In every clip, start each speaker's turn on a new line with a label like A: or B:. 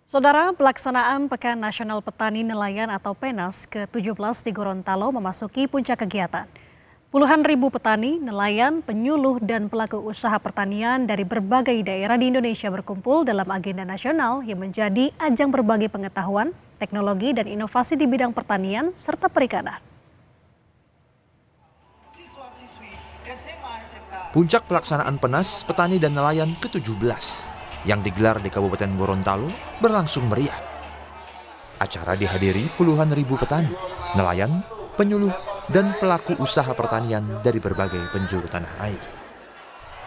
A: Saudara, pelaksanaan Pekan Nasional Petani Nelayan atau PENAS ke-17 di Gorontalo memasuki puncak kegiatan. Puluhan ribu petani, nelayan, penyuluh, dan pelaku usaha pertanian dari berbagai daerah di Indonesia berkumpul dalam agenda nasional yang menjadi ajang berbagi pengetahuan, teknologi, dan inovasi di bidang pertanian serta perikanan.
B: Puncak pelaksanaan PENAS Petani dan Nelayan ke-17 yang digelar di Kabupaten Gorontalo berlangsung meriah. Acara dihadiri puluhan ribu petani, nelayan, penyuluh, dan pelaku usaha pertanian dari berbagai penjuru tanah air.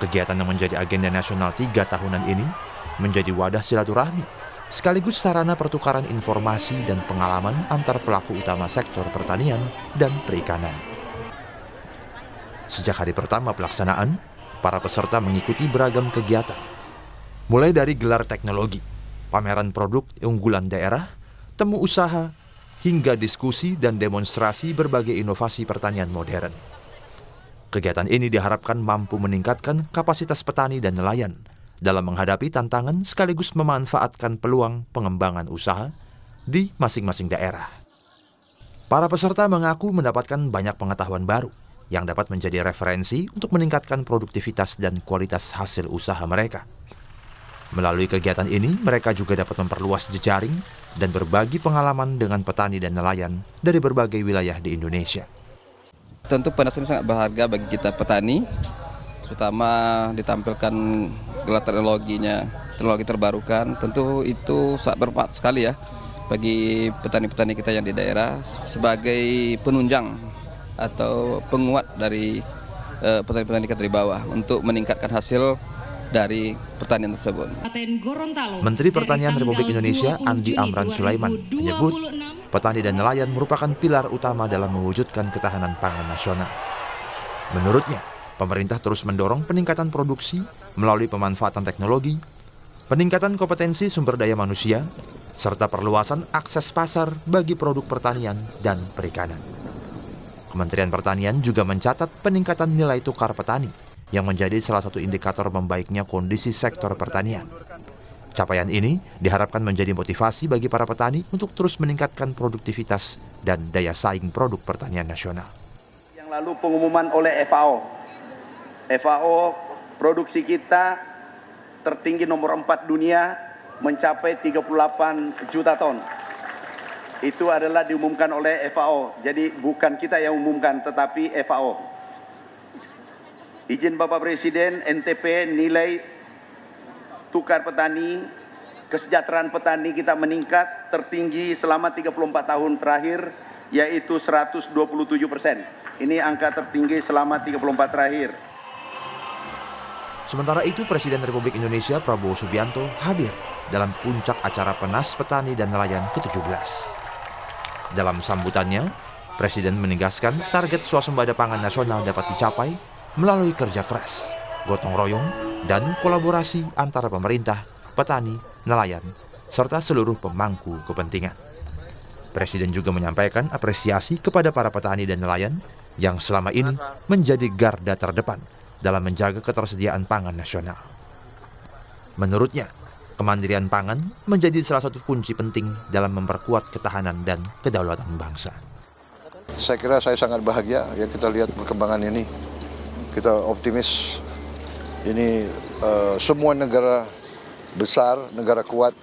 B: Kegiatan yang menjadi agenda nasional 3 tahunan ini menjadi wadah silaturahmi, sekaligus sarana pertukaran informasi dan pengalaman antar pelaku utama sektor pertanian dan perikanan. Sejak hari pertama pelaksanaan, para peserta mengikuti beragam kegiatan. Mulai dari gelar teknologi, pameran produk unggulan daerah, temu usaha, hingga diskusi dan demonstrasi berbagai inovasi pertanian modern. Kegiatan ini diharapkan mampu meningkatkan kapasitas petani dan nelayan dalam menghadapi tantangan sekaligus memanfaatkan peluang pengembangan usaha di masing-masing daerah. Para peserta mengaku mendapatkan banyak pengetahuan baru yang dapat menjadi referensi untuk meningkatkan produktivitas dan kualitas hasil usaha mereka. Melalui kegiatan ini, mereka juga dapat memperluas jejaring dan berbagi pengalaman dengan petani dan nelayan dari berbagai wilayah di Indonesia.
C: Tentu PENAS ini sangat berharga bagi kita petani, terutama ditampilkan gelar teknologinya, teknologi terbarukan. Tentu itu sangat bermanfaat sekali ya bagi petani-petani kita yang di daerah sebagai penunjang atau penguat dari petani-petani kita dari bawah untuk meningkatkan hasil dari pertanian tersebut.
B: Menteri Pertanian Republik Indonesia Andi Amran Sulaiman menyebut petani dan nelayan merupakan pilar utama dalam mewujudkan ketahanan pangan nasional. Menurutnya, pemerintah terus mendorong peningkatan produksi melalui pemanfaatan teknologi, peningkatan kompetensi sumber daya manusia, serta perluasan akses pasar bagi produk pertanian dan perikanan. Kementerian Pertanian juga mencatat peningkatan nilai tukar petani yang menjadi salah satu indikator membaiknya kondisi sektor pertanian. Capaian ini diharapkan menjadi motivasi bagi para petani untuk terus meningkatkan produktivitas dan daya saing produk pertanian nasional.
D: Yang lalu pengumuman oleh FAO. FAO produksi kita tertinggi nomor 4 dunia mencapai 38 juta ton. Itu adalah diumumkan oleh FAO. Jadi bukan kita yang umumkan tetapi FAO. Izin Bapak Presiden, NTP nilai tukar petani, kesejahteraan petani kita meningkat tertinggi selama 34 tahun terakhir, yaitu 127%. Ini angka tertinggi selama 34 terakhir.
B: Sementara itu, Presiden Republik Indonesia Prabowo Subianto hadir dalam puncak acara PENAS Petani dan Nelayan ke-17. Dalam sambutannya, Presiden menegaskan target swasembada pangan nasional dapat dicapai melalui kerja keras, gotong royong, dan kolaborasi antara pemerintah, petani, nelayan, serta seluruh pemangku kepentingan. Presiden juga menyampaikan apresiasi kepada para petani dan nelayan yang selama ini menjadi garda terdepan dalam menjaga ketersediaan pangan nasional. Menurutnya, kemandirian pangan menjadi salah satu kunci penting dalam memperkuat ketahanan dan kedaulatan bangsa.
E: Saya kira saya sangat bahagia ya kita lihat perkembangan ini. Kita optimis ini semua negara besar, negara kuat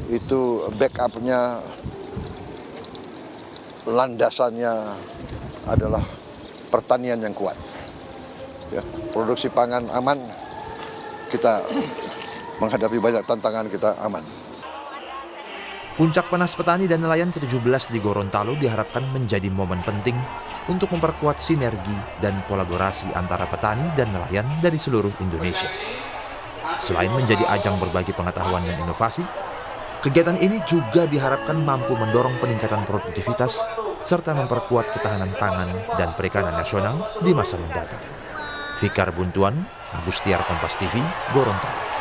E: itu backupnya, landasannya adalah pertanian yang kuat. Ya, produksi pangan aman, kita menghadapi banyak tantangan, kita aman.
B: Puncak PENAS Petani dan Nelayan ke-17 di Gorontalo diharapkan menjadi momen penting untuk memperkuat sinergi dan kolaborasi antara petani dan nelayan dari seluruh Indonesia. Selain menjadi ajang berbagi pengetahuan dan inovasi, kegiatan ini juga diharapkan mampu mendorong peningkatan produktivitas serta memperkuat ketahanan pangan dan perikanan nasional di masa mendatang. Fikar Buntuan, Agustiar, Kompas TV, Gorontalo.